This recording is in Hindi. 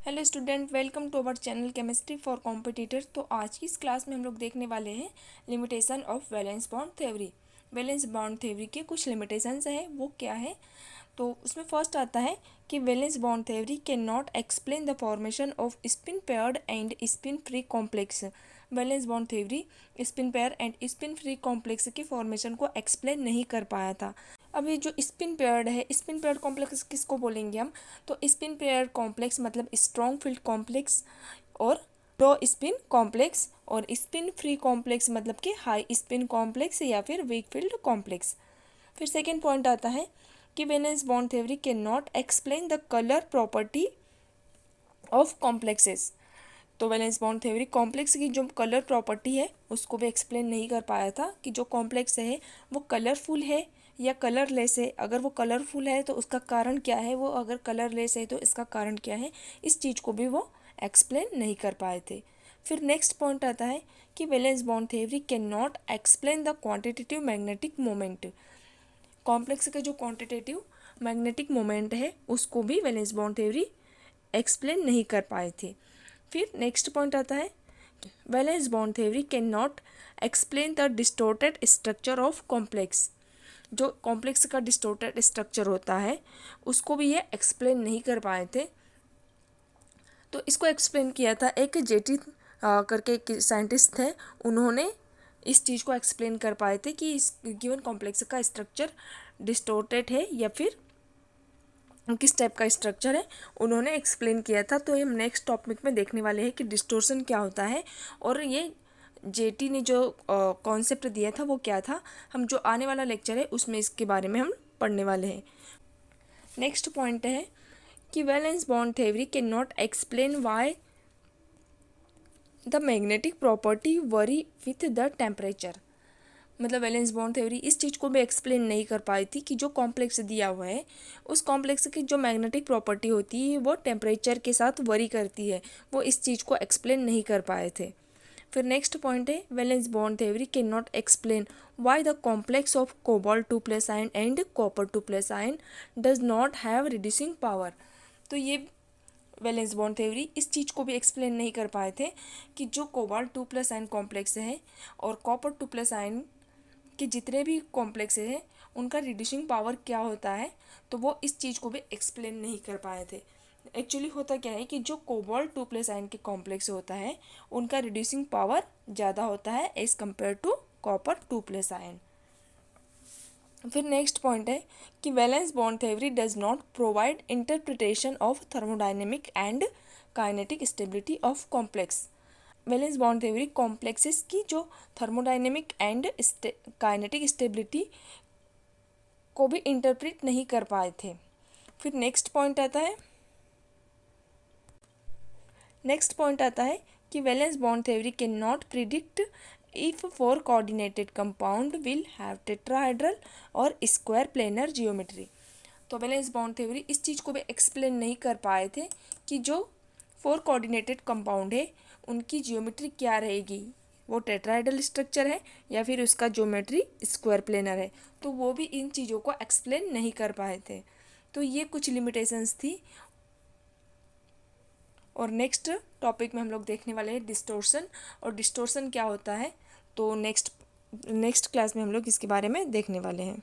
Hello student, welcome to our channel chemistry for competitor. तो आज की इस क्लास में हम लोग देखने वाले हैं limitation of valence bond theory. Valence bond theory के कुछ लिमिटेशंस हैं, वो क्या है। तो उसमें फर्स्ट आता है कि valence bond theory can not explain the formation off spin paired and spin free complex. Valence bond theory spin pair and spin free complex के फॉर्मेशन को एक्सप्लेन नहीं कर पाया था। अब ये जो स्पिन पेयर्ड है, स्पिन पेयर्ड कॉम्प्लेक्स किसको बोलेंगे हम, तो स्पिन पेयर्ड कॉम्प्लेक्स मतलब स्ट्रॉन्ग फील्ड कॉम्प्लेक्स और लो स्पिन कॉम्प्लेक्स, और स्पिन फ्री कॉम्प्लेक्स मतलब कि हाई स्पिन कॉम्प्लेक्स या फिर वीक फील्ड कॉम्प्लेक्स। फिर सेकेंड पॉइंट आता है कि valence bond theory can not explain the colour property of complexes. तो वैलेंस बॉन्ड थ्योरी कॉम्प्लेक्स की जो कलर प्रॉपर्टी है उसको भी एक्सप्लेन नहीं कर पाया था कि जो कॉम्प्लेक्स है वो कलरफुल है या कलरलेस है। अगर वो कलरफुल है तो उसका कारण क्या है, वो अगर कलरलेस है तो इसका कारण क्या है, इस चीज़ को भी वो एक्सप्लेन नहीं कर पाए थे। फिर नेक्स्ट पॉइंट आता है कि valence bond theory can not explain the quantitative magnetic moment. Complex का जो क्वांटिटेटिव मैग्नेटिक मोमेंट है उसको भी वैलेंस बॉन्ड थ्योरी एक्सप्लेन नहीं कर पाए थे। फिर नेक्स्ट पॉइंट आता है valence bond theory can not explain the distorted structure of complex. जो कॉम्प्लेक्स का डिस्टोर्टेड स्ट्रक्चर होता है उसको भी ये एक्सप्लेन नहीं कर पाए थे। तो इसको एक्सप्लेन किया था एक जेटी करके एक साइंटिस्ट थे, उन्होंने इस चीज़ को एक्सप्लेन कर पाए थे कि इस गिवन कॉम्प्लेक्स का स्ट्रक्चर डिस्टोर्टेड है या फिर किस टाइप का स्ट्रक्चर है, उन्होंने एक्सप्लेन किया था। तो ये हम नेक्स्ट टॉपिक में देखने वाले हैं कि डिस्टोर्शन क्या होता है और ये जेटी ने जो कॉन्सेप्ट दिया था वो क्या था। हम जो आने वाला लेक्चर है उसमें इसके बारे में हम पढ़ने वाले हैं। नेक्स्ट पॉइंट है कि valence bond theory can not explain why the magnetic property worry with the temperature. मतलब वैलेंस बॉन्ड थ्योरी इस चीज़ को भी एक्सप्लेन नहीं कर पाई थी कि जो कॉम्प्लेक्स दिया हुआ है उस कॉम्प्लेक्स की जो मैग्नेटिक प्रॉपर्टी होती है वो टेम्परेचर के साथ वरी करती है, वो इस चीज़ को एक्सप्लेन नहीं कर पाए थे। फिर नेक्स्ट पॉइंट है valence bond theory can not explain why the complex of cobalt 2+ ion and copper 2+ ion does not have reducing power. तो ये वैलेंस बॉन्ड थ्योरी इस चीज़ को भी एक्सप्लेन नहीं कर पाए थे कि जो कोबाल्ट 2+ आयन कॉम्प्लेक्स है और कॉपर 2+ आयन कि जितने भी कॉम्प्लेक्स हैं उनका रिड्यूसिंग पावर क्या होता है, तो वो इस चीज़ को भी एक्सप्लेन नहीं कर पाए थे। एक्चुअली होता क्या है कि जो कोबाल्ट 2+ आयन के कॉम्प्लेक्स होता है उनका रिड्यूसिंग पावर ज़्यादा होता है एज़ कम्पेयर टू कॉपर 2+ आयन। फिर नेक्स्ट पॉइंट है कि valence bond theory does not provide interpretation of thermodynamic and kinetic stability of complex. Valence bond theory complexes की जो थर्मोडाइनेमिक एंड काइनेटिक स्टेबिलिटी को भी इंटरप्रेट नहीं कर पाए थे। फिर नेक्स्ट पॉइंट आता है कि valence bond theory can not predict if 4 coordinated compound will have tetrahedral और स्क्वायर प्लेनर जियोमेट्री। तो वैलेंस बॉन्ड थ्योरी इस चीज़ को भी एक्सप्लेन नहीं कर पाए थे कि जो 4 कोऑर्डिनेटेड कंपाउंड है उनकी जियोमेट्री क्या रहेगी, वो टेट्राहेड्रल स्ट्रक्चर है या फिर उसका ज्योमेट्री स्क्वायर प्लेनर है, तो वो भी इन चीज़ों को एक्सप्लेन नहीं कर पाए थे। तो ये कुछ लिमिटेशंस थी। और नेक्स्ट टॉपिक में हम लोग देखने वाले हैं डिस्टोर्शन, और डिस्टोर्शन क्या होता है तो नेक्स्ट क्लास में हम लोग इसके बारे में देखने वाले हैं।